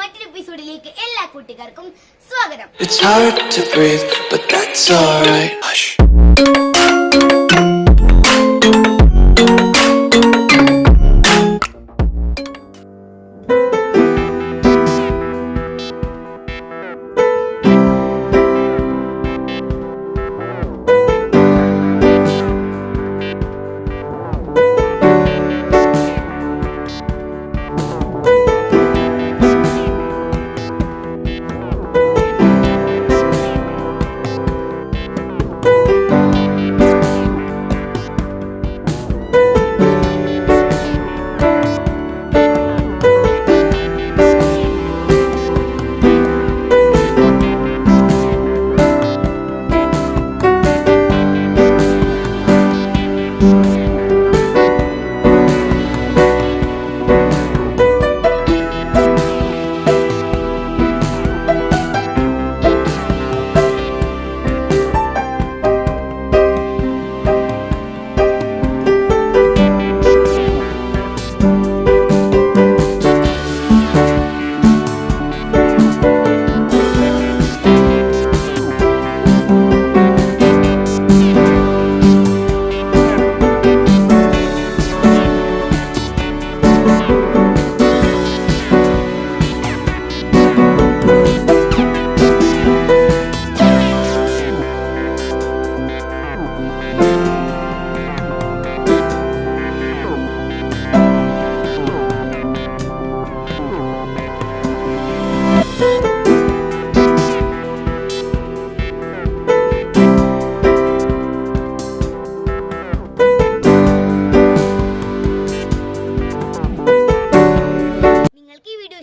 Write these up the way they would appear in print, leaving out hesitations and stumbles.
മറ്റൊരു എപ്പിസോഡിലേക്ക് എല്ലാ കൂട്ടുകാർക്കും സ്വാഗതം. It's hard to breathe, but that's alright. Hush.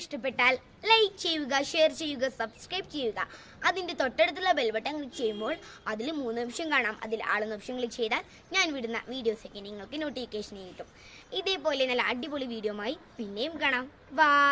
ഇഷ്ടപ്പെട്ടാൽ ലൈക്ക് ചെയ്യുക, ഷെയർ ചെയ്യുക, സബ്സ്ക്രൈബ് ചെയ്യുക. അതിൻ്റെ തൊട്ടടുത്തുള്ള ബെൽ ബട്ടൺ ക്ലിക്ക് ചെയ്യുമ്പോൾ അതിൽ 3 ഓപ്ഷൻ കാണാം. അതിൽ ആളെന്ന ഓപ്ഷൻ ക്ലിക്ക് ചെയ്താൽ ഞാൻ വിടുന്ന വീഡിയോസൊക്കെ നിങ്ങൾക്ക് നോട്ടിഫിക്കേഷൻ കിട്ടും. ഇതേപോലെ നല്ല അടിപൊളി വീഡിയോയുമായി പിന്നെയും കാണാം. ബൈ.